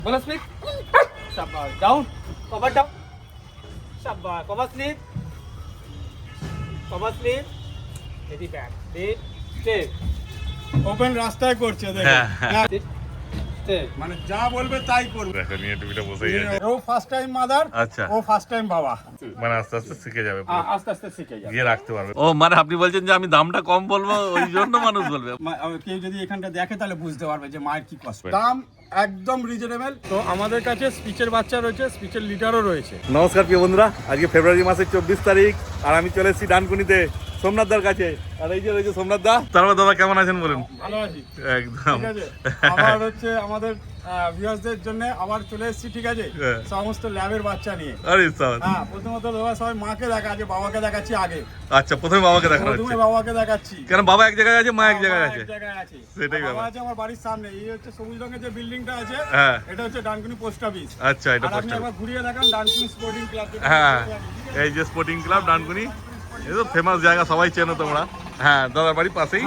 Bola split. Shabash. Down. Cover down. Shabash. Cover sleep. Cover sleep. Very bad. Deep. Step. Open রাস্তায় করছে Sit. Step. মানে যা বলবে তাই করবে। দেখো নিয়ে টুপিটা বসেই আছে। ও ফার্স্ট টাইম মাদার, আচ্ছা। ও ফার্স্ট টাইম বাবা। মানে আস্তে আস্তে শিখে যাবে পুরো। আস্তে আস্তে শিখে যাবে। গিয়ে রাখতে পারবে। ও মানে আপনি বলছেন যে আমি দামটা কম বলবো ওই জন্য মানুষ বলবে। কেউ যদি এখানটা দেখে তাহলে বুঝতে পারবে যে মায়ের কি কষ্ট। দাম একদম রিজনেবল। তো আমাদের কাছে স্পিচের বাচ্চা রয়েছে, স্পিচের লিটারও রয়েছে। নমস্কার প্রিয় বন্ধুরা, আজকে ফেব্রুয়ারি মাসের 24 তারিখ আর আমি চলে এসেছি ডানকুনিতে সোমনাথ দার কাছে। আর এই যে রয়েছে সোমনাথ দা। তারপর দাদা কেমন আছেন বলুন? ভালো আছি একদম। ঠিক আছে। আবার হচ্ছে আমাদের ভিউয়ার্সদের জন্য আবার চলে এসেছি, ঠিক আছে, সমস্ত ল্যাবের বাচ্চা নিয়ে। আরে স্যার। হ্যাঁ, প্রথমত দাদা সবাই মাকে দেখাচ্ছে, বাবাকে দেখাচ্ছি আগে। আচ্ছা, প্রথমে বাবাকে দেখানো প্রথমে হচ্ছে। বাবাকে দেখাচ্ছি। কেন বাবা এক জায়গায় আছে, মা এক জায়গায় আছে? এক জায়গায় আছে। সেটাই বাবা ব্যাপার। আছে আমার বাড়ির সামনে। এই হচ্ছে সবুজ রঙের যে বিল্ডিংটা আছে, হ্যাঁ। এটা হচ্ছে ডানকুনি পোস্ট অফিস। আচ্ছা, এটা আর পোস্ট আপনি অফিস। একবার ঘুরিয়ে দেখান ডানকুনি স্পোর্টিং ক্লাব। হ্যাঁ, এই যে স্পোর্টিং ক্লাব ডানকুনি, এই তো ফেমাস জায়গা, সবাই চেনো তোমরা। হ্যাঁ, দাদার বাড়ির পাশেই।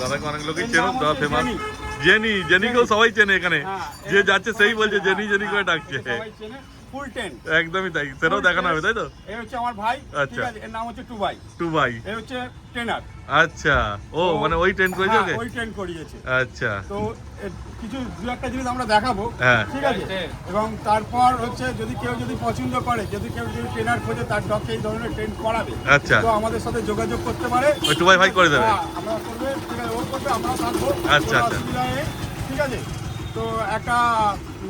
দাদাকে অনেক লোকই চেনো, দাদা ফেমাস। জেনিকেও সবাই চেনে এখানে। যে যাচ্ছে সেই বলছে জেনি করে ডাকছে। সবাই চেনে, ফুল টেন্ট। একদমই তাই, সেটাও দেখানো হবে তাই তো? এই হচ্ছে আমার ভাই, আচ্ছা। ঠিক আছে, এর নাম হচ্ছে টুবাই। টুবাই। এই হচ্ছে ট্রেনার। আচ্ছা, ও মানে ওই ট্রেন করেছে ওকে? ওই ট্রেন করিয়েছে। আচ্ছা। তো কিছু দু একটা জিনিস আমরা দেখাবো, হ্যাঁ। ঠিক আছে। এবং তারপর হচ্ছে যদি কেউ যদি পছন্দ করে, যদি কেউ যদি ট্রেনার খোঁজে তার ডগকে এই ধরনের ট্রেন করাবে, আচ্ছা। তো আমাদের সাথে যোগাযোগ করতে পারে। ওই টুবাই ভাই করে দেবে? হ্যাঁ, আমরা করবে, ঠিক আছে, ও করবে, আমরাও থাকবো। আচ্ছা, কোনো আচ্ছা। অসুবিধা নেই, ঠিক আছে। তো একটা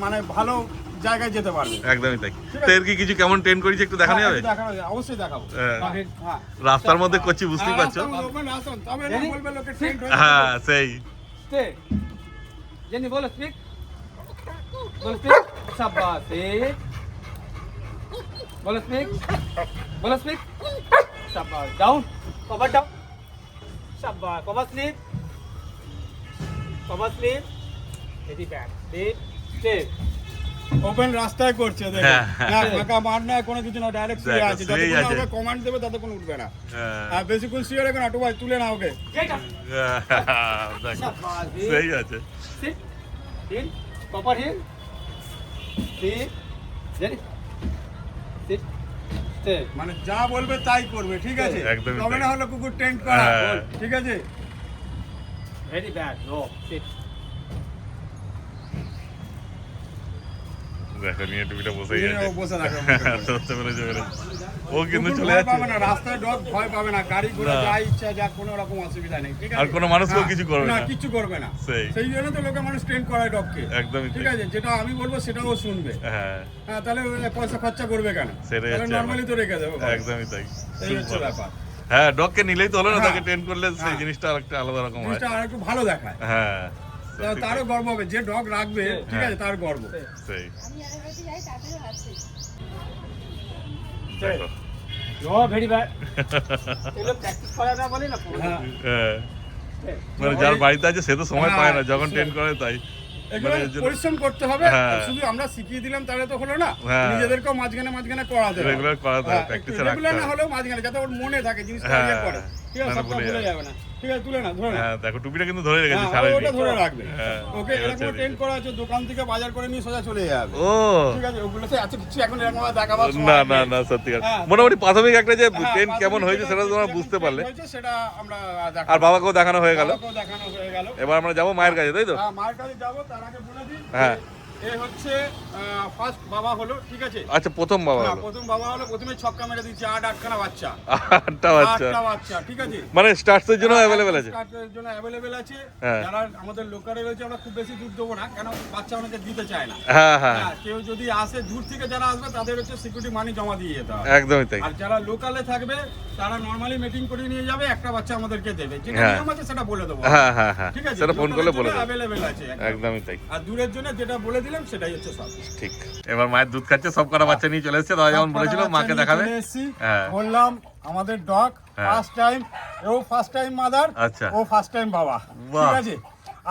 মানে ভালো জায়গায় যেতে পারবে। একদমই তাই। তো এর কি কিছু কেমন ট্রেন করেছে একটু দেখানো যাবে? হ্যাঁ, দেখানো যাবে, অবশ্যই দেখাবো। হ্যাঁ। হ্যাঁ। রাস্তার মধ্যে করছি, বুঝতেই পারছো। তবে না বলবে লোকে ট্রেন হয়ে হ্যাঁ, সেই। Stay. Jenny, bola split. Bola split. Shabash. Sit. Bola split. Bola split. Shabash. Down. Cover down. Shabash. Cover sleep. Cover sleep. Very bad. Deep. Step. Open রাস্তায় করছে, দেখো। হ্যাঁ, না ফাঁকা মার না, কোনো কিছু না, ডাইরেক্ট শুয়ে দেখো, আছে। শুয়েই যতক্ষণ আছে। ওকে কমান্ড দেবে ততক্ষণ উঠবে না। হ্যাঁ। আর বেশিক্ষণ শুয়ে রেখে না, টুবাই তুলে না ওকে। Get up. দেখো, Shabash. সেই আছে। Sit. Heel. Proper heel. Sit. Jenny. Sit. Stay. মানে যা বলবে তাই করবে, ঠিক আছে। একদমই তবে তাই। না হলো কুকুর টেন্ট করা, হ্যাঁ। ঠিক আছে। Very bad. No. Sit. দেখো নিয়ে টুপিটা বসেই নিয়ে আছে। ও বসে থাকে। ধরতে পেরেছে বলে। ও কিন্তু কুকুর চলে ভয় যাচ্ছে। পাবে না, রাস্তায় ডগ ভয় পাবে না, গাড়ি ঘোড়া না। যা ইচ্ছা যা, কোনো রকম অসুবিধা নেই, ঠিক আছে। আর কোনো মানুষকেও হ্যাঁ, কিছু করবে না। কিচ্ছু করবে না। সেই। সেই জন্য তো লোকে মানুষ ট্রেন করায় ডগকে, একদমই ঠিক তাই। আছে। যেটা আমি বলবো সেটাও ও শুনবে। হ্যাঁ, হ্যাঁ, তাহলে পয়সা খরচা করবে কেন? সেটাই তাহলে হচ্ছে নর্মালি তো রেখে দেবো। একদমই তাই। এই হচ্ছে ব্যাপার। হ্যাঁ, ডগকে নিলেই তো হলো না, হ্যাঁ। তাকে ট্রেন করলে সেই হ্যাঁ। জিনিসটা আরেকটা আলাদা রকম হয়। জিনিসটা আর একটু ভালো দেখায়। হ্যাঁ, তারও গর্ব হবে, যে ডগ রাখবে, ঠিক আছে, তার গর্ব। সেই। আমি আর বাড়িতে যাই তাতেও আছে দেখো। No, very bad. এগুলো প্র্যাকটিস করা না বলে না পুরো। হ্যাঁ, হ্যাঁ, মানে যার বাড়িতে আছে সে তো সময় হ্যাঁ, পায় না, যখন ট্রেন করে তাই। এগুলো মানে এর জন্য পরিশ্রম করতে হবে। হ্যাঁ। শুধু আমরা শিখিয়ে দিলাম তাহলে তো হলো না, হ্যাঁ। নিজেদেরকেও মাঝখানে করাতে হবে। রেগুলার করাতে হবে, প্র্যাকটিসে রাখতে রেগুলার না হবে। হলেও মাঝখানে, যাতে ওর মনে থাকে জিনিসটা, হ্যাঁ, ইয়ে করে, ঠিক আছে, নাহলে সবটা ভুলে ভুলে যাবে। যাবে না। ঠিক আছে, তুলে না, ধরে না। হ্যাঁ, দেখো টুপিটা কিন্তু ধরে রেখেছে হ্যাঁ, সারাদিন। ওটা ধরে রাখবে। হ্যাঁ, ওকে এই হচ্ছে এরকম ট্রেন বিষয়। করা আছে, দোকান থেকে বাজার করে নিয়ে সোজা চলে যাবে, ও ঠিক আছে। ওগুলো তো এত কিছু এখন এরকম ভাবে দেখাবার সময় না নেই। না না, সত্যি কথা। হ্যাঁ। মোটামুটি প্রাথমিক একটা যে হ্যাঁ, ট্রেন কেমন প্রাথমিক হয়েছে সেটা যেটা তোমরা যেরকম বুঝতে ট্রেন পারলে। হয়েছে সেটা আমরা দেখাবো। আর বাবাকেও দেখানো হয়ে গেল। বাবাকেও দেখানো হয়ে গেল। এবার আমরা যাবো মায়ের কাছে, তাই তো? হ্যাঁ, মায়ের কাছে যাবো, তার আগে বলে দিই। হ্যাঁ। এ হচ্ছে ফার্স্ট বাবা হলো, ঠিক আছে। আচ্ছা, প্রথম বাবা হ্যাঁ, হলো। প্রথম বাবা হলো, প্রথমে ছক্কা মেরে দিচ্ছে, আটখানা বাচ্চা। 8টা বাচ্চা, আটটা বাচ্চা, ঠিক আছে। মানে স্টার্টসের জন্য অ্যাভেলেবেল আছে। স্টার্টের জন্য অ্যাভেলেবেল আছে। হ্যাঁ। যারা আমাদের লোকালে রয়েছে, আমরা খুব বেশি দুধ দেবো না, কেন বাচ্চা অনেকে দিতে চায় না। হ্যাঁ হ্যাঁ, হ্যাঁ, কেউ যদি আসে দূর থেকে, যারা আসবে তাদের হচ্ছে সিকিউরিটি মানি জমা দিয়ে যেতে হবে। একদমই তাই। আর যারা লোকালে থাকবে তারা নরমালি মিটিং করে নিয়ে যাবে, একটা বাচ্চা আমাদেরকে দেবে, যেটা হ্যাঁ। নিয়ম আছে সেটা বলে দেবো। হ্যাঁ হ্যাঁ হ্যাঁ, ঠিক আছে, সেটা ফোন করলে বলে দেবো। অ্যাভেলেবেল আছে একদম। একদমই তাই, আর দূরের জন্য যেটা বলে দিলাম সেটাই হচ্ছে সব। ঠিক। এবার মায়ের দুধ খাচ্ছে, সব কটা বাচ্চা নিয়ে চলে এসেছে, দাদা যেমন বলেছিল মাকে দেখাবে। চলে এসেছি, হ্যাঁ। বললাম আমাদের ডগ হ্যাঁ। ফার্স্ট টাইম, ও ফার্স্ট টাইম মাদার, আচ্ছা। ও ফার্স্ট টাইম বাবা, বাহ। ঠিক আছে।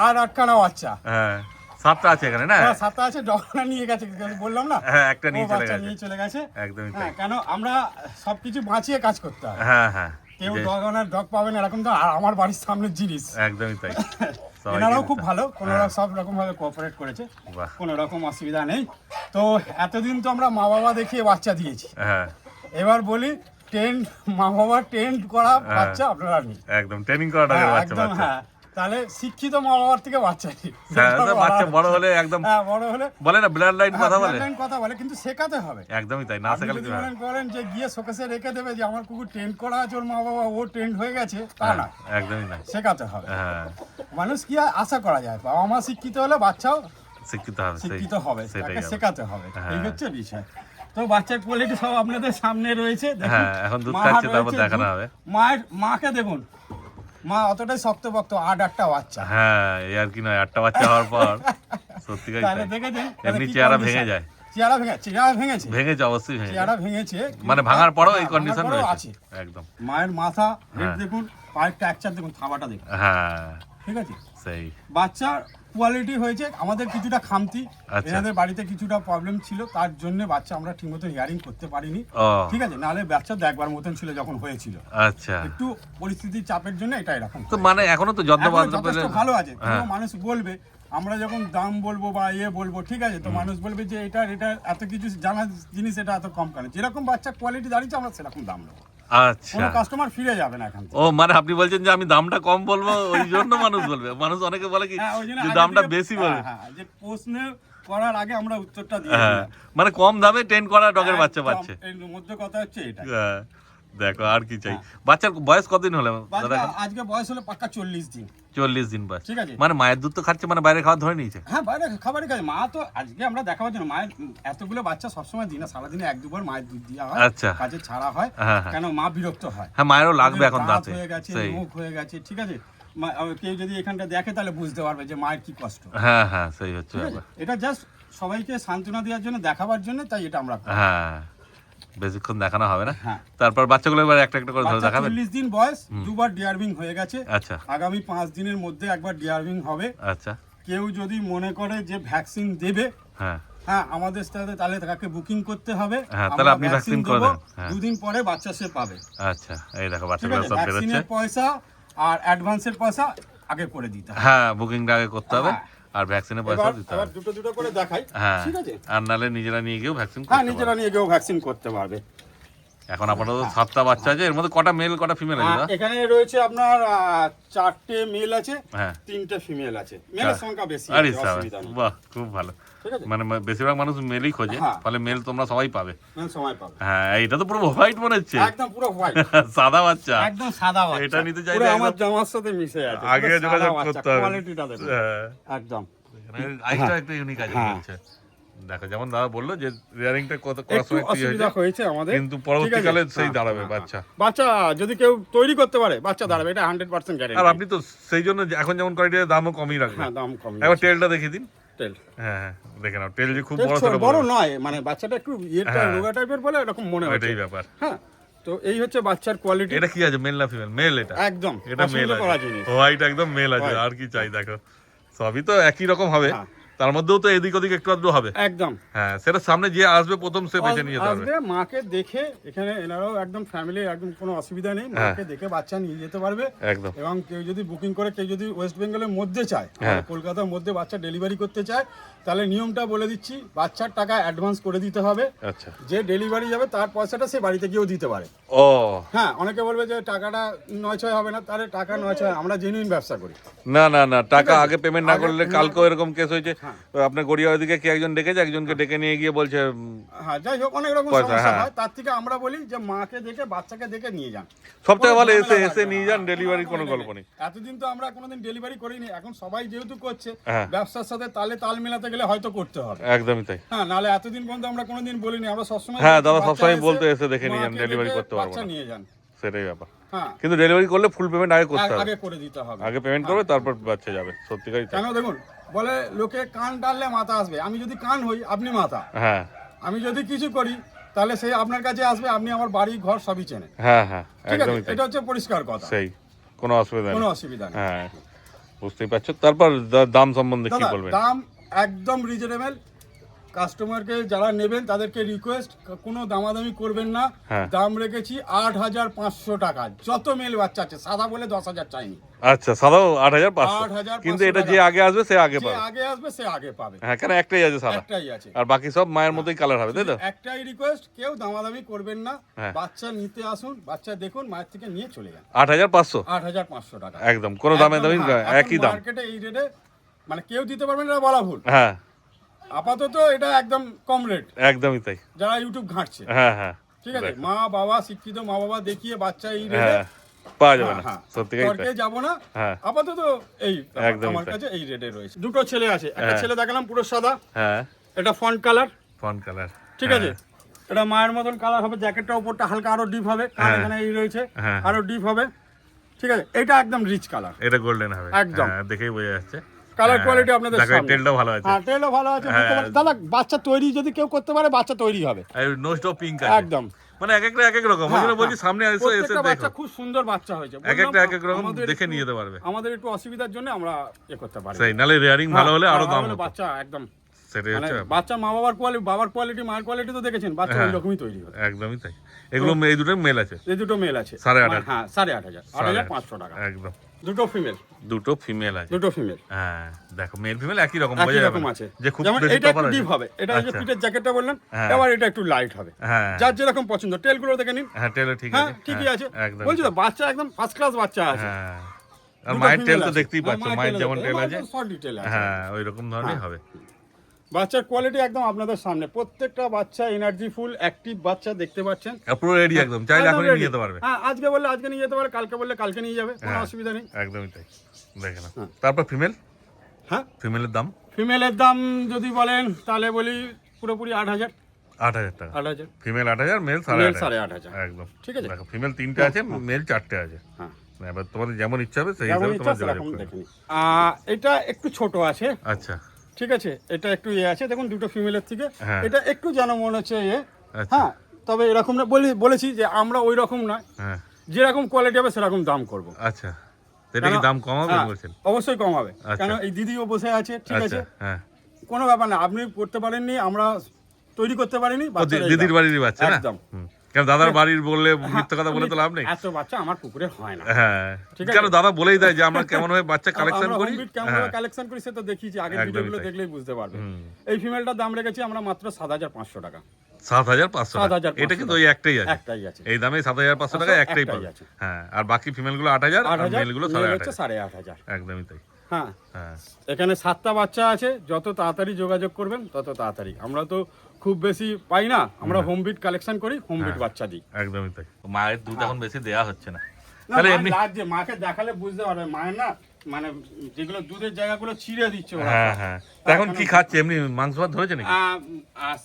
আর আটখানা বাচ্চা, হ্যাঁ, 7টা আছে এখানে না? হ্যাঁ, 7টা আছে। ডগটা নিয়ে গেছে, বললাম না। হ্যাঁ, একটা ও নিয়ে চলে বাচ্চা গেছে। নিয়ে চলে গেছে। একদমই তাই। হ্যাঁ, কেন আমরা সবকিছু বাঁচিয়ে কাজ করতে হয়। হ্যাঁ হ্যাঁ, কেউ যে- ডগ ওনার ডগ পাবে না এরকম তো, আর আমার বাড়ির সামনের জিনিস। একদমই তাই। সবাই এনারাও কিনে খুব নিতে। ভালো, কোনো সব রকম ভাবে কোঅপারেট করেছে, বাহ। কোনো রকম অসুবিধা নেই। তো এতদিন তো আমরা মা বাবা দেখিয়ে বাচ্চা দিয়েছি, হ্যাঁ এবার বলি ট্রেন্ড, মা বাবা ট্রেন্ড করা বাচ্চা আপনারা নেই। একদম ট্রেনিং করাটা হ্যাঁ, বাচ্চা একদম, বাচ্চা হ্যাঁ, তাহলে শিক্ষিত মা বাবার থেকে বাচ্চা নেই। হ্যাঁ তো বাচ্চা বড় হলে একদম হ্যাঁ, বড় হলে বলে না ব্লাড লাইন কথা বলে, bloodline কথা বলে, কিন্তু শেখাতে হবে। একদমই তাই, না আপনি শেখালে যদি কি হবে? মনে করেন যে গিয়ে শোকেসে রেখে দেবে যে আমার কুকুর ট্রেন্ড করা আছে, ওর মা বাবা ও ট্রেন্ড হয়ে গেছে, তা না, একদমই না। শেখাতে হবে। হ্যাঁ মানুষ কি আর আশা করা যায়, বাবা মা শিক্ষিত হলে বাচ্চাও শিক্ষিত হবে, শিক্ষিত হবে, সেটাই তাকে হবে। শেখাতে হবে, হ্যাঁ। এই হচ্ছে বিষয়। তো বাচ্চার কোয়ালিটি সব আপনাদের সামনে রয়েছে, দেখুন। হ্যাঁ, এখন দুধ মা খাচ্ছে, তারপর রয়েছে, দেখানো দুধ। হবে। মাকে দেখুন, মা অতটাই শক্তপোক্ত, 8-8টা বাচ্চা। হ্যাঁ এই আর কি নয়, 8টা বাচ্চা হওয়ার পর সত্যিকার তাহলে দেখেছেন এমনি চেহারা ভেঙে যায়, চেহারা ভেঙেছে, ভেঙেছে অবশ্যই ভেঙে চেহারা যায়। ভেঙেছে, মানে ভাঙার পরও এই ভাঙার কন্ডিশন পরেও রয়েছে আছে। একদম। মায়ের মাথা হেড হ্যাঁ। দেখুন, পায়ের ট্যাকচার দেখুন, থাবাটা দেখুন, হ্যাঁ ঠিক আছে। সেই বাচ্চার কোয়ালিটি হয়েছে, আমাদের কিছুটা খামতি, আচ্ছা। এনাদের বাড়িতে কিছুটা প্রবলেম ছিল, তার জন্য বাচ্চা আমরা ঠিকমতো হিয়ারিং করতে পারিনি, ও ঠিক আছে। নাহলে বাচ্চা দেখবার মতন ছিল যখন হয়েছিল, আচ্ছা। একটু পরিস্থিতির চাপের জন্য এটা এরকম। তো মানে এখনো তো যত্ন এখনো বাধ্য যথেষ্ট ভালো আছে, হ্যাঁ কোনো মানুষ বলবে, আমরা যখন দাম বলবো বা বলবো, ঠিক আছে, তো মানুষ বলবে যে এটা এত কিছু জানা জিনিস, এটা এত কম কেন? যেরকম বাচ্চা কোয়ালিটি দাঁড়িয়েছে আমরা সেরকম দাম নেবো, আচ্ছা। কোনো কাস্টমার ফিরে যাবে না এখান থেকে। ও মানে আপনি বলছেন যে আমি দামটা কম বলবো ওই জন্য মানুষ বলবে, মানুষ অনেকে বলে কি হ্যাঁ, ওই জন্য যে আগে দামটা থেকে- বেশি বলে, হ্যাঁ, হ্যাঁ, যে প্রশ্ন করার আগে আমরা উত্তরটা দিয়ে হ্যাঁ দিলাম। মানে কম দামে ট্রেন করা ডগের বাচ্চা একদম, পাচ্ছে। এর মধ্যে কথা হচ্ছে এটা। হ্যাঁ, দেখো আর কি চাই। বাচ্চার বয়স কতদিন হলো দাদা? বাচ্চা আজকে বয়স হলো পাক্কা 40 দিন, 40 দিন বয়স। ঠিক আছে। মানে মায়ের দুধ তো খাচ্ছে, মানে বাইরে খাওয়া ধরে নিয়েছে। হ্যাঁ, বাইরে খাবারই খায় মা। তো আজকে আমরা দেখাবার জন্য মায়ের এতগুলো বাচ্চা সবসময় দিই না, সারাদিনে 1-2 বার মায়ের দুধ দেওয়া হয়, আচ্ছা। কাজে ছাড়া হয়, হ্যাঁ, হ্যাঁ। কেন মা বিরক্ত হয়। হ্যাঁ মায়েরও লাগবে এখন দাঁত দাঁতে, হয়ে গেছে, সেই মুখ হয়ে গেছে, ঠিক আছে। কেউ যদি এখানটা দেখে তাহলে বুঝতে পারবে যে মায়ের কি কষ্ট, হ্যাঁ হ্যাঁ সেই হচ্ছে ঠিক আছে। ব্যাপার। এটা জাস্ট সবাইকে সান্ত্বনা দেওয়ার জন্য, দেখাবার জন্য, তাই এটা আমরা করি। হ্যাঁ বেশিক্ষণ দেখানো হবে না। হ্যাঁ। তারপর বাচ্চাগুলো এবার একটা একটা করে ধরে বাচ্চা দেখাবেন। 40 দিন বয়স, 2বার ডিয়ারভিং হয়ে গেছে, আচ্ছা আগামী 5 দিনের মধ্যে একবার ডিয়ারভিং হবে। আচ্ছা কেউ যদি মনে করে যে ভ্যাকসিন দেবে, হ্যাঁ হ্যাঁ, আমাদের সাথে তাহলে তাকে বুকিং করতে হবে। হ্যাঁ, আমরা তাহলে আপনি vaccine vaccine করে দেবো, দেন। হ্যাঁ। 2 দিন পরে বাচ্চা সে পাবে, আচ্ছা এই দেখো ঠিক বাচ্চাগুলো আছে। সব বেরোচ্ছে। ভ্যাকসিনের পয়সা আর অ্যাডভান্সের পয়সা আগে করে দিতে হবে। হ্যাঁ বুকিংটা আগে করতে হবে, হ্যাঁ। আর ভ্যাকসিনের পয়সা এবার দিতে এবার হবে। দুটো করে দেখাই, হ্যাঁ ঠিক আছে। আর নালে নিজেরা নিয়ে গিয়েও ভ্যাকসিন হ্যাঁ, করতে নিজেরা পারবে। নিয়ে গিয়েও ভ্যাকসিন করতে পারবে। এখন আপাতত 7টা বাচ্চা আছে, এর মধ্যে কটা মেল কটা ফিমেল আছে দাদা? এখানে রয়েছে আপনার 4টে মেল আছে, হ্যাঁ 3টে ফিমেল আছে। মেলের সংখ্যা বেশি আরে আছে, সাবাস, অসুবিধা নেই, বাহ খুব ভালো। ঠিক আছে। মানে বেশিরভাগ মানুষ মেলই খোঁজে, হ্যাঁ। ফলে মেল তোমরা সবাই পাবে। মেল সময় পাবে। হ্যাঁ এটা তো পুরো হোয়াইট মনে হচ্ছে, একদম পুরো হোয়াইট, সাদা বাচ্চা। একদম সাদা বাচ্চা। এটা নিতে চাইলে পুরো আমার একদম- জামার সাথে মিশে আছে, আগে পুরো সাদা যোগাযোগ বাচ্চা, করতে হবে। কোয়ালিটিটা দেখুন, হ্যাঁ একদম। আইটা একটু ইউনিক আছে হ্যাঁ। হচ্ছে। দেখো যেমন দাদা বললো যে রেয়ারিংটা কত করার একটু সময় কি অসুবিধা হয়েছে, হয়েছে আমাদের, কিন্তু পরবর্তীকালে ঠিক আছে? সেই হ্যাঁ, দাঁড়াবে হ্যাঁ, বাচ্চা। বাচ্চা যদি কেউ তৈরি করতে পারে, বাচ্চা দাঁড়াবে, এটা 100% আর গ্যারান্টি। আপনি তো সেই জন্য এখন যেমন কোয়ালিটির দামও কমই রাখবেন। হ্যাঁ, দাম কম। একবার টেলটা দেখিয়ে দিন। টেল হ্যাঁ হ্যাঁ দেখে নাও, টেল যে খুব টেল বড় ছোট, ছোট বড় নয়, মানে বাচ্চাটা একটু হ্যাঁ। রোগা টাইপের বলে এরকম মনে হচ্ছে। এটাই ব্যাপার। হ্যাঁ, তো এই হচ্ছে বাচ্চার কোয়ালিটি, এটা কি আছে, মেল না ফিমেল? মেল এটা, একদম এটা মেল পছন্দ করা আছে, জিনিস। হোয়াইট একদম মেল আছে। White। আর কি চাই দেখো, সবই তো একই রকম হবে, হ্যাঁ। তার মধ্যেও তো এদিক ওদিক একটু আধটু হবে। একদম হ্যাঁ সেটা সামনে যে আসবে প্রথম সে বেছে নিয়ে যেতে পারবে। আসবে, মাকে দেখে, এখানে এনারাও একদম ফ্যামিলি, একদম কোনো অসুবিধা নেই, মাকে দেখে বাচ্চা নিয়ে যেতে পারবে। একদম এবং কেউ যদি বুকিং করে, কেউ যদি ওয়েস্ট বেঙ্গলের মধ্যে চায়, হ্যাঁ। কলকাতার মধ্যে বাচ্চা ডেলিভারি করতে চায়, তাহলে নিয়মটা বলে দিচ্ছি, বাচ্চার টাকা অ্যাডভান্স করে দিতে হবে, আচ্ছা যে ডেলিভারি যাবে তার পয়সাটা সে বাড়িতে গিয়েও দিতে পারে। ও হ্যাঁ, অনেকে বলবে যে টাকাটা 9-6 হবে না, তাহলে টাকা 9-6, আমরা জেনুইন ব্যবসা করি। না না না, টাকা আছে। আগে পেমেন্ট না আগে করলে, payment কালকেও এরকম কেস হয়েছে, হ্যাঁ। আপনার গড়িয়া ওইদিকে কে একজন ডেকেছে, একজনকে ডেকে নিয়ে গিয়ে বলছে হ্যাঁ, যাই হোক, অনেক রকম পয়সা, সমস্যা হ্যাঁ। হয়, তার থেকে আমরা বলি যে মাকে দেখে, বাচ্চাকে দেখে নিয়ে যান। সব থেকে কোনো ভালো এসে ঝামেলা এসে লাগবে নিয়ে না। যান, হ্যাঁ, ডেলিভারি কোনো কোনো গল্প নেই। এতদিন তো আমরা কোনোদিন ডেলিভারি করিনি, এখন সবাই যেহেতু করছে, হ্যাঁ। ব্যবসার সাথে তাল মেলাতে গেলে হয়তো করতে হবে। একদমই তাই। হ্যাঁ, নাহলে এতদিন পর্যন্ত আমরা কোনোদিন বলিনি, আমরা সবসময় হ্যাঁ, বলছি, দাদা বাচ্চা সবসময় বলতো এসে দেখে নিয়ে যান, মাকে ডেলিভারি দেখে করতে পারবো বাচ্চা না। নিয়ে যান। সেটাই ব্যাপার। হ্যাঁ, কিন্তু ডেলিভারি করলে ফুল পেমেন্ট আগে করতে হবে, আগে করে দিতে হবে। আগে পেমেন্ট করবে তারপর বাচ্চা যাবে, সত্যিকারই তাই। কেন দেখুন, বলে লোকে কান টানলে মাথা আসবে, আমি যদি কান হই আপনি মাথা, হ্যাঁ আমি যদি কিছু করি তাহলে সে আপনার কাছে আসবে, আপনি আমার বাড়ি ঘর সবই চেনেন, হ্যাঁ হ্যাঁ ঠিক আছে। একদমই তাই, এটা হচ্ছে পরিষ্কার কথা, সেই কোনো অসুবিধা কোনো নেই। অসুবিধা নেই। হ্যাঁ বুঝতেই পারছো। তারপর দাম সম্বন্ধে কি দাদা, বলবেন? দাম একদম রিজনেবল, কাস্টমারকে যারা নেবেন তাদেরকে রিকোয়েস্ট, কোনো দামাদামি করবেন না। হ্যাঁ। দাম রেখেছি 8,500 টাকা। যত মেল বাচ্চা আছে, সাদা বলে 10,000 চাইনি। আচ্ছা, সাদাও 8,500, 8,500 কিন্তু এটা যে আগে আসবে সে আগে যে পাবে। আগে আসবে সে আগে পাবে। হ্যাঁ, কেন একটাই আছে সাদা, একটাই আছে। আর বাকি সব মায়ের মতোই কালার হবে, তাই তো? একটাই রিকোয়েস্ট, কেউ দামাদামি করবেন না। হ্যাঁ। বাচ্চা নিতে আসুন, বাচ্চা দেখুন, মায়ের থেকে নিয়ে চলে যান। 8,500 8,500 টাকা একদম, কোনো দামে দামি একই দাম। মার্কেটে এই রেটে মানে কেউ দিতে পারবেন না বলা ভুল। হ্যাঁ, আপাতত এটা একদম কম রেট, একদমই তাই। যারা ইউটিউব ঘাঁটছে। হ্যাঁ হ্যাঁ, ঠিক আছে, দেখো। মা বাবা, শিক্ষিত মা বাবা দেখিয়ে বাচ্চা এই রেটে হ্যাঁ, পাওয়া যাবে না, সত্যিকারই তর্কে তাই। যাবো না। হ্যাঁ। আপাতত এই একদমই আমার তাই। কাছে এই রেটে রয়েছে। দুটো ছেলে আছে, একটা হ্যাঁ। ছেলে দেখালাম পুরো সাদা, হ্যাঁ, এটা ফন্ট কালার, ফন কালার। ঠিক আছে। এটা মায়ের মতন কালার হবে, জ্যাকেটটা উপরটা হালকা আরো ডিপ হবে, কান হ্যাঁ। এখানে এই রয়েছে, হ্যাঁ। আরো ডিপ হবে, ঠিক আছে। এটা একদম রিচ কালার, এটা গোল্ডেন হবে একদম। হ্যাঁ, দেখেই বোঝা যাচ্ছে। কালার হ্যাঁ, কোয়ালিটি আপনাদের দেখো, সামনে। টেলটাও ভালো আছে। হ্যাঁ, টেলও ভালো আছে, হ্যাঁ। বুঝতে পারছেন? দাদা বাচ্চা তৈরি যদি কেউ করতে পারে, বাচ্চা তৈরি হবে আর নোজটাও পিঙ্ক আছে একদম। মানে এক একটা এক এক রকম। ওই হ্যাঁ, জন্য বলছি হ্যাঁ। সামনে এসে প্রত্যেকটা দেখো, বাচ্চা খুব সুন্দর বাচ্চা হয়েছে। এক একটা বললাম, এক এক রকম আমাদের দেখে একটু- নিয়ে যেতে পারবে। আমাদের একটু অসুবিধার জন্য আমরা করতে পারি। সেই নালে রেয়ারিং ভালো হলে আরো দাম হতো। বাচ্চা একদম সেটাই মানে হচ্ছে বাচ্চা মা বাবার কোয়ালিটি, বাবার কোয়ালিটি, মায়ের কোয়ালিটি তো দেখেছেন, বাচ্চা হ্যাঁ। ওই রকমই তৈরি হবে। একদমই তাই। এগুলো এই দুটো মেল আছে। এই দুটো মেল আছে 8,500 হ্যাঁ 8,500, 8,500 টাকা। একদম। দুটো ফিমেল, দুটো ফিমেল আছে। দুটো ফিমেল হ্যাঁ, দেখো মেল ফিমেল একই রকম একই বোঝা যাবে রকম না আছে। যে খুব যেমন বেশি এটা একটু তফাৎ আছে। ডিপ হবে, এটা এই যে আচ্ছা। পিঠের জ্যাকেটটা বললেন, হ্যাঁ। এবার এটা একটু লাইট হবে। হ্যাঁ যার যেরকম পছন্দ, টেলগুলো দেখে নিন। হ্যাঁ, টেলও ঠিক হ্যাঁ আছে। ঠিকই হ্যাঁ, আছে, একদম। বলছি তো বাচ্চা একদম ফার্স্ট ক্লাস বাচ্চা আছে। হ্যাঁ, আর দুটো মায়ের টেল female তো আছে। দেখতেই হ্যাঁ, পাচ্ছ, মায়ের যেমন টেল আছে। সলিড টেল আছে। হ্যাঁ, ওই রকম ধরনের হ্যাঁ। হবে। বাচ্চার কোয়ালিটি একদম আপনাদের সামনে, প্রত্যেকটা বাচ্চা এনার্জি ফুল অ্যাক্টিভ বাচ্চা দেখতে পাচ্ছেন। আর পুরো রেডি একদম, চাইলে একদম এখনই ready। নিয়ে যেতে পারবে। হ্যাঁ, আজকে বললে আজকে নিয়ে যেতে পারে, কালকে বললে কালকে নিয়ে যাবে, কোনো হ্যাঁ। অসুবিধা নেই। একদমই তাই। দেখে নাও। হ্যাঁ। তারপর ফিমেল, হ্যাঁ, ফিমেলের দাম ফিমেলের দাম যদি বলেন তাহলে বলি পুরোপুরি 8,000। 8,000 টাকা। 8,000, ফিমেল 8,000, মেল মেল 8,500। 8,500। একদম ঠিক আছে। দেখো, ফিমেল 3টে আছে, মেল 4টে আছে। হ্যাঁ, এবার তোমাদের যেমন ইচ্ছা হবে সেই যেমন হিসাবে ইচ্ছা তোমরা যোগাযোগ সেরকম করবে। দেখে নিন। এটা একটু ছোট আছে, আচ্ছা ঠিক আছে। এটা একটু আছে, দেখুন দুটো ফিমেলের থেকে হ্যাঁ। এটা একটু যেন মনে হচ্ছে আচ্ছা। হ্যাঁ, তবে এরকম না, বলেছি যে আমরা ওই রকম নয়, হ্যাঁ, যেরকম কোয়ালিটি হবে সেরকম দাম করব। আচ্ছা। তো এটা কি দাম কমাবে হ্যাঁ, বলছেন? অবশ্যই কম হবে, আচ্ছা। কেন এই দিদিও বসে আছে, ঠিক আচ্ছা, আছে। হ্যাঁ। কোনো ব্যাপার না, আপনি করতে পারেননি, আমরা তৈরি করতে পারিনি, বাচ্চার এই দিদির দাম। বাড়িরই বাচ্চা না? একদম। হুম। কেন দাদার বাড়ির বললে মিথ্যা কথা বলে তো লাভ নেই। এত বাচ্চা আমার পুকুরে হয় না। হ্যাঁ, ঠিক আছে। কেন দাদা বলেই দেয় যে আমরা কেমন ভাবে বাচ্চা কালেকশন আমরা করি। হোমবিট কেমন হ্যাঁ, কালেকশন করি সে তো দেখিয়েছি, আগের একদমই ভিডিওগুলো তাই। দেখলেই বুঝতে পারবে। হুম। এই ফিমেলটার দাম রেখেছি আমরা মাত্র 7,500 টাকা। 7,500 টাকা। 7,500 এটা কিন্তু ওই একটাই আছে। একটাই আছে। এই দামে 7,500 টাকা একটাই পাবে। আছে। হ্যাঁ, আর বাকি ফিমেল গুলো 8,000 আর 8,000, মেল গুলো মেল হচ্ছে 8,500। 8,500। একদমই তাই। হ্যাঁ, হ্যাঁ, এখানে 7টা বাচ্চা আছে, যত তাড়াতাড়ি যোগাযোগ করবেন তত তাড়াতাড়ি। আমরা তো খুব বেশি পাই না, আমরা হোমবিট কালেকশন করি, হোমবিট বাচ্চা দিই। একদমই তাই। মায়ের দুধ এখন বেশি দেয়া হচ্ছে না। না, তাহলে মা এমনি লাগছে, মাকে দেখালে বুঝতে পারবে, মায়ের না মানে যেগুলো দুধের জায়গাগুলো ছিঁড়ে দিচ্ছে ওরা। হ্যাঁ হ্যাঁ। তো এখন কি খাচ্ছে? এমনি মাংস ভাত ধরেছে নাকি?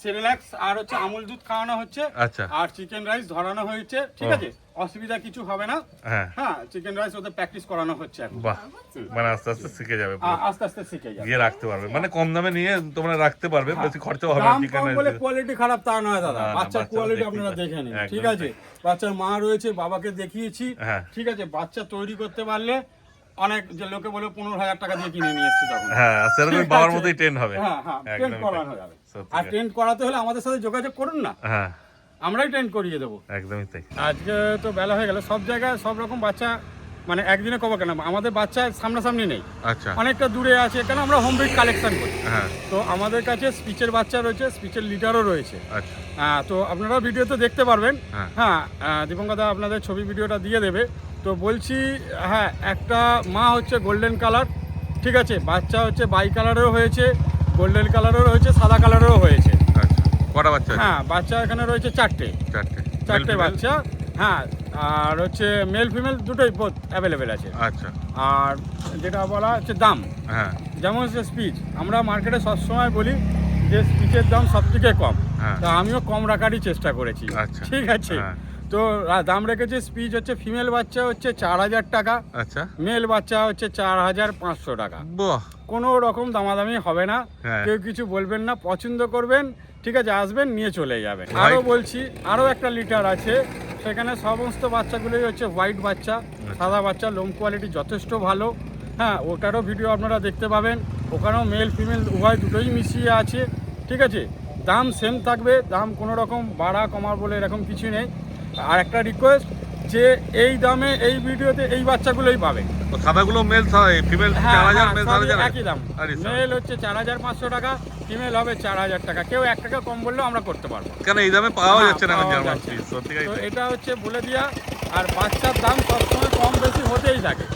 সেরেলাক্স আর হচ্ছে আমুল দুধ খাওয়ানো হচ্ছে, আচ্ছা। আর চিকেন রাইস ধরানো হয়েছে, ঠিক ও। আছে। অসুবিধা কিছু হবে না। হ্যাঁ, হ্যাঁ, চিকেন রাইস ওদের প্র্যাকটিস করানো হচ্ছে এখন। বাহ, মানে আস্তে আস্তে শিখে যাবে পুরো। আস্তে আস্তে শিখে যাবে। গিয়ে রাখতে পারবে, মানে কম দামে নিয়ে তোমরা রাখতে পারবে, বেশি খরচাও হবে না দাম চিকেন কম বলে কোয়ালিটি খারাপ তা নয় দাদা, না, না, বাচ্চার বাচ্চারা কোয়ালিটি দেখতেই আপনারা পারে। দেখে নিন, একদম ঠিক আছে। তাই। বাচ্চার মা রয়েছে, বাবাকে দেখিয়েছি, হ্যাঁ। ঠিক আছে। বাচ্চা তৈরি করতে পারলে অনেক, যে লোকে বলে 15,000 টাকা দিয়ে কিনে নিয়ে এসেছি তখন। হ্যাঁ, সেরকম ঠিক বাবার আছে। মতোই ট্রেন হবে। হ্যাঁ হ্যাঁ, ট্রেন একদমই করানো তাই। যাবে। সত্যি আর তাই। ট্রেন করাতে হলে আমাদের সাথে যোগাযোগ করুন না, হ্যাঁ, আমরাই ট্রেন করিয়ে দেবো। একদমই তাই। আজকে তো বেলা হয়ে গেল, সব জায়গায় সব রকম বাচ্চা মানে একদিনে কবে কেন, আমাদের বাচ্চা সামনাসামনি নেই, আচ্ছা। অনেকটা দূরে আছে, কেন আমরা হোম ব্রিড কালেকশন করি। হ্যাঁ, তো আমাদের কাছে স্পিচের বাচ্চা রয়েছে, স্পিচের লিটারও রয়েছে। আচ্ছা। তো আপনারা ভিডিওতে দেখতে পারবেন। হ্যাঁ। হ্যাঁ, দীপঙ্কর দা আপনাদের ছবি ভিডিওটা দিয়ে দেবে। তো বলছি, হ্যাঁ, একটা মা হচ্ছে গোল্ডেন কালার, ঠিক আছে। বাচ্চা হচ্ছে বাই কালারেরও হয়েছে, গোল্ডেন কালারেরও হয়েছে, সাদা কালারেরও হয়েছে। আচ্ছা, কটা বাচ্চা আছে? হ্যাঁ, বাচ্চা এখানে রয়েছে 4টে চারটে। চারটে Male, female? বাচ্চা। হ্যাঁ, আর হচ্ছে মেল ফিমেল দুটোই বোথ অ্যাভেলেবেল আছে। আচ্ছা। আর যেটা বলা হচ্ছে দাম, হ্যাঁ, যেমন হচ্ছে স্পিচ, আমরা মার্কেটে সবসময় বলি যে স্পিচের দাম সব থেকে কম, হ্যাঁ। তা আমিও কম রাখারই চেষ্টা করেছি, আচ্ছা। ঠিক আছে। হ্যাঁ। তো দাম রেখেছে, স্পিচ হচ্ছে ফিমেল বাচ্চা হচ্ছে 4,000 টাকা, আচ্ছা। মেল বাচ্চা হচ্ছে 4,500 টাকা। বাহ, কোনো রকম দামাদামি হবে না, হ্যাঁ। কেউ কিছু বলবেন না, পছন্দ করবেন, ঠিক আছে, আসবেন নিয়ে চলে যাবেন। White- আরও বলছি, আরও একটা লিটার আছে, সেখানে সমস্ত বাচ্চাগুলোই হচ্ছে হোয়াইট বাচ্চা, সাদা বাচ্চা, লোম কোয়ালিটি যথেষ্ট ভালো। হ্যাঁ, ওটারও ভিডিও আপনারা দেখতে পাবেন, ওখানেও মেল ফিমেল উভয় দুটোই মিশিয়ে আছে, ঠিক আছে, দাম সেম থাকবে, দাম কোনো রকম বাড়া কমার বলে এরকম কিছু নেই। আর একটা রিকোয়েস্ট যে এই দামে এই ভিডিওতে এই বাচ্চাগুলোই পাবে। তো সাদাগুলো মেল ফিমেল 4000, মেল 4000 একই দাম। মেল হচ্ছে 4500 টাকা, ফিমেল হবে 4000 টাকা। কেউ 1 টাকা কম বললেও আমরা করতে পারবো। কেন এই দামে পাওয়া যাচ্ছে না এখন পাওয়া জার্মান যাচ্ছে। সুইস? সত্যি তো এটা হচ্ছে বলে দিয়া। আর বাচ্চার দাম সবসময় কম বেশি হতেই থাকে।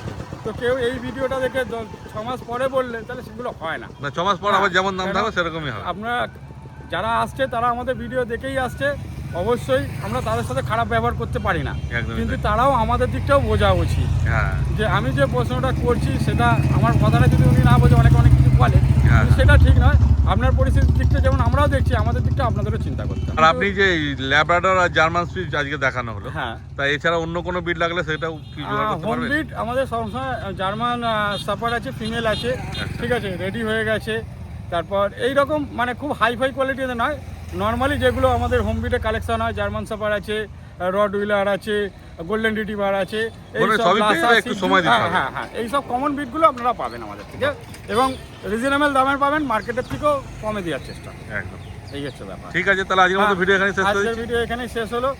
তো কেউ এই ভিডিওটা দেখে 6 মাস পরে বললে তাহলে সেগুলো হয় না। না 6 মাস পর আবার যেমন দাম থাকবে সেরকমই হবে। আপনারা যারা আসছে তারা আমাদের ভিডিও দেখেই আসছে, অবশ্যই আমরা তাদের সাথে খারাপ ব্যবহার করতে পারি না, একদমই কিন্তু তাই। তারাও আমাদের দিকটাও বোঝা উচিত। হ্যাঁ যে আমি যে প্রশ্নটা করছি সেটা আমার কথাটা যদি উনি না বোঝে, অনেক কিছু বলে, হ্যাঁ। কিন্তু সেটা ঠিক নয়। আপনার পরিস্থিতির দিকটা যেমন আমরাও দেখছি, আমাদের দিকটা আপনাদেরও চিন্তা করতে হবে। আর আপনি যে ল্যাব্রাডর আর জার্মান সুইস আজকে দেখানো হলো, হ্যাঁ, তা এছাড়া অন্য কোনো বিট লাগলে সেটাও কি জোগাড় করতে হোম পারবেন? বিট আমাদের সবসময় জার্মান সাপার আছে, ফিমেল আছে, ঠিক আছে, রেডি হয়ে গেছে। তারপর এই রকম মানে খুব হাইফাই কোয়ালিটিতে নয়, নর্মালি যেগুলো আমাদের হোম বিটে কালেকশন হয়, জার্মান সাপার আছে, রড হুইলার আছে, গোল্ডেন রিট্রিভার আছে, মানে এইসব সবই পেয়ে লাসা, একটু সময় দিতে হ্যাঁ হবে। হ্যাঁ হ্যাঁ, এইসব কমন বিটগুলো আপনারা পাবেন আমাদের থেকে, এবং রিজনেবল দামের পাবেন, মার্কেটের থেকেও কমে দেওয়ার চেষ্টা। একদম এই হচ্ছে ব্যাপার। ঠিক আছে, তাহলে আজকের মতো ভিডিও এখানে শেষ আজকের করছি। ভিডিও এখানেই শেষ হলো।